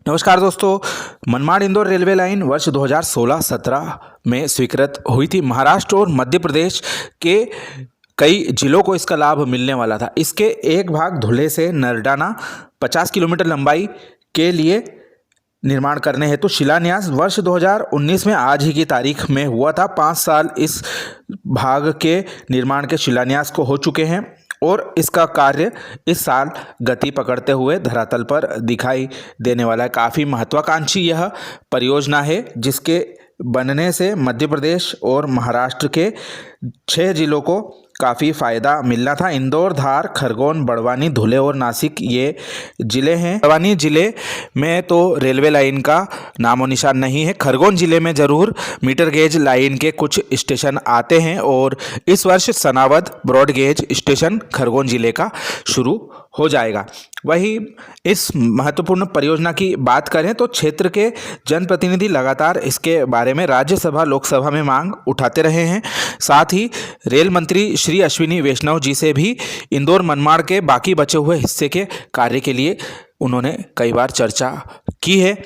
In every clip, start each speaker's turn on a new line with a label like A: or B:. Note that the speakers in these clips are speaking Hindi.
A: नमस्कार दोस्तों। मनमाड़ इंदौर रेलवे लाइन वर्ष 2016-17 में स्वीकृत हुई थी। महाराष्ट्र और मध्य प्रदेश के कई जिलों को इसका लाभ मिलने वाला था। इसके एक भाग धुले से नरडाना 50 किलोमीटर लंबाई के लिए निर्माण करने हेतु शिलान्यास वर्ष 2019 में आज ही की तारीख में हुआ था। 5 साल इस भाग के निर्माण के शिलान्यास को हो चुके हैं और इसका कार्य इस साल गति पकड़ते हुए धरातल पर दिखाई देने वाला है। काफ़ी महत्वाकांक्षी यह परियोजना है जिसके बनने से मध्य प्रदेश और महाराष्ट्र के 6 जिलों को काफ़ी फ़ायदा मिलना था। इंदौर, धार, खरगोन, बड़वानी, धुले और नासिक ये ज़िले हैं। बड़वानी ज़िले में तो रेलवे लाइन का नामो निशान नहीं है। खरगोन ज़िले में ज़रूर मीटर गेज लाइन के कुछ स्टेशन आते हैं और इस वर्ष Sanawad broad gauge station Khargone ज़िले का शुरू हो जाएगा। वहीं इस महत्वपूर्ण परियोजना की बात करें तो क्षेत्र के जनप्रतिनिधि लगातार इसके बारे में राज्यसभा लोकसभा में मांग उठाते रहे हैं। साथ ही रेल मंत्री श्री अश्विनी वैष्णव जी से भी इंदौर मनमाड़ के बाकी बचे हुए हिस्से के कार्य के लिए उन्होंने कई बार चर्चा की है।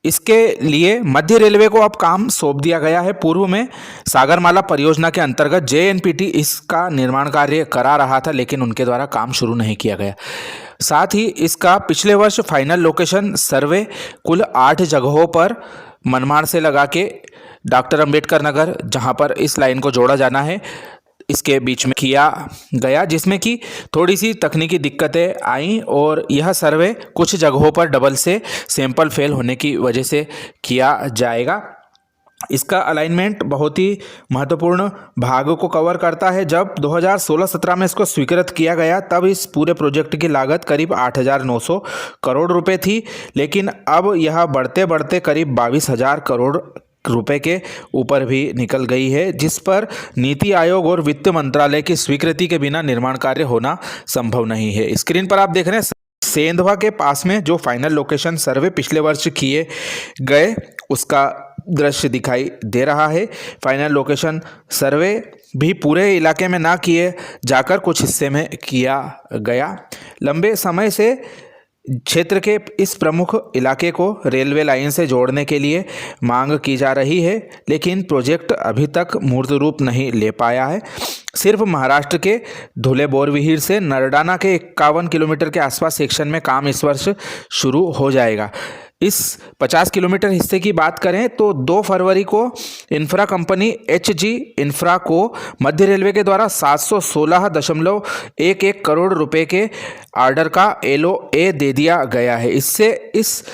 A: इसके लिए मध्य रेलवे को अब काम सौंप दिया गया है। पूर्व में सागरमाला परियोजना के अंतर्गत JNPT इसका निर्माण कार्य करा रहा था, लेकिन उनके द्वारा काम शुरू नहीं किया गया। साथ ही इसका पिछले वर्ष फाइनल लोकेशन सर्वे कुल 8 जगहों पर मनमाड़ से लगा के डॉक्टर अंबेडकर नगर, जहां पर इस लाइन को जोड़ा जाना है, इसके बीच में किया गया, जिसमें कि थोड़ी सी तकनीकी दिक्कतें आईं और यह सर्वे कुछ जगहों पर डबल से सैंपल फेल होने की वजह से किया जाएगा। इसका अलाइनमेंट बहुत ही महत्वपूर्ण भाग को कवर करता है। जब 2016-17 में इसको स्वीकृत किया गया तब इस पूरे प्रोजेक्ट की लागत करीब 8,900 करोड़ रुपए थी, लेकिन अब यह बढ़ते बढ़ते करीब 22,000 करोड़ रुपए के ऊपर भी निकल गई है, जिस पर नीति आयोग और वित्त मंत्रालय की स्वीकृति के बिना निर्माण कार्य होना संभव नहीं है। स्क्रीन पर आप देख रहे हैं सेंधवा के पास में जो फाइनल लोकेशन सर्वे पिछले वर्ष किए गए उसका दृश्य दिखाई दे रहा है। फाइनल लोकेशन सर्वे भी पूरे इलाके में ना किए जाकर कुछ हिस्से में किया गया। लंबे समय से क्षेत्र के इस प्रमुख इलाके को रेलवे लाइन से जोड़ने के लिए मांग की जा रही है, लेकिन प्रोजेक्ट अभी तक मूर्त रूप नहीं ले पाया है। सिर्फ महाराष्ट्र के धुले बोरविहीर से नरडाना के 51 किलोमीटर के आसपास सेक्शन में काम इस वर्ष शुरू हो जाएगा। इस 50 किलोमीटर हिस्से की बात करें तो 2 फरवरी को इंफ्रा कंपनी HG इंफ्रा को मध्य रेलवे के द्वारा 716.11 करोड़ रुपए के ऑर्डर का LOA दे दिया गया है। इससे इस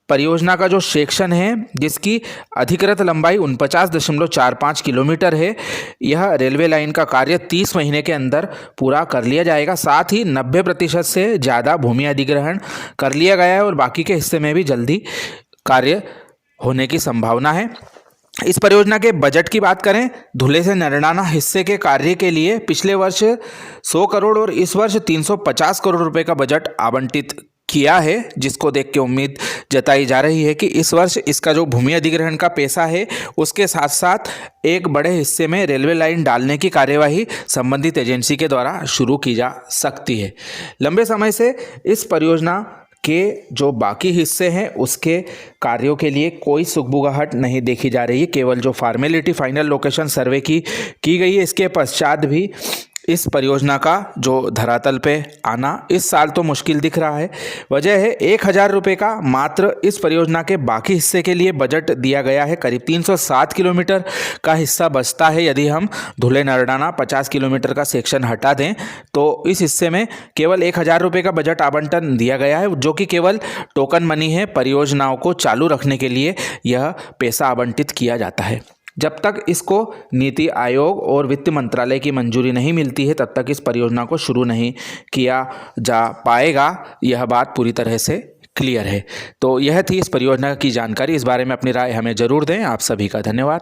A: परियोजना का जो सेक्शन है जिसकी अधिकृत लंबाई 49.45 किलोमीटर है, यह रेलवे लाइन का कार्य 30 महीने के अंदर पूरा कर लिया जाएगा। साथ ही 90% से ज़्यादा भूमि अधिग्रहण कर लिया गया है और बाकी के हिस्से में भी जल्दी कार्य होने की संभावना है। इस परियोजना के बजट की बात करें, धुले से नरडाना हिस्से के कार्य के लिए पिछले वर्ष 100 करोड़ और इस वर्ष 350 करोड़ रुपए का बजट आवंटित किया है, जिसको देख के उम्मीद जताई जा रही है कि इस वर्ष इसका जो भूमि अधिग्रहण का पैसा है उसके साथ साथ एक बड़े हिस्से में रेलवे लाइन डालने की कार्यवाही संबंधित एजेंसी के द्वारा शुरू की जा सकती है। लंबे समय से इस परियोजना के जो बाकी हिस्से हैं उसके कार्यों के लिए कोई सुगबुगाहट नहीं देखी जा रही है। केवल जो फॉर्मेलिटी फाइनल लोकेशन सर्वे की गई है, इसके पश्चात भी इस परियोजना का जो धरातल पे आना इस साल तो मुश्किल दिख रहा है। वजह है 1,000 रुपये का मात्र इस परियोजना के बाकी हिस्से के लिए बजट दिया गया है। करीब 307 किलोमीटर का हिस्सा बचता है। यदि हम धुले नरडाना 50 किलोमीटर का सेक्शन हटा दें तो इस हिस्से में केवल 1,000 रुपये का बजट आवंटन दिया गया है, जो कि केवल टोकन मनी है। परियोजनाओं को चालू रखने के लिए यह पैसा आवंटित किया जाता है। जब तक इसको नीति आयोग और वित्त मंत्रालय की मंजूरी नहीं मिलती है तब तक इस परियोजना को शुरू नहीं किया जा पाएगा। यह बात पूरी तरह से क्लियर है। तो यह थी इस परियोजना की जानकारी। इस बारे में अपनी राय हमें ज़रूर दें। आप सभी का धन्यवाद।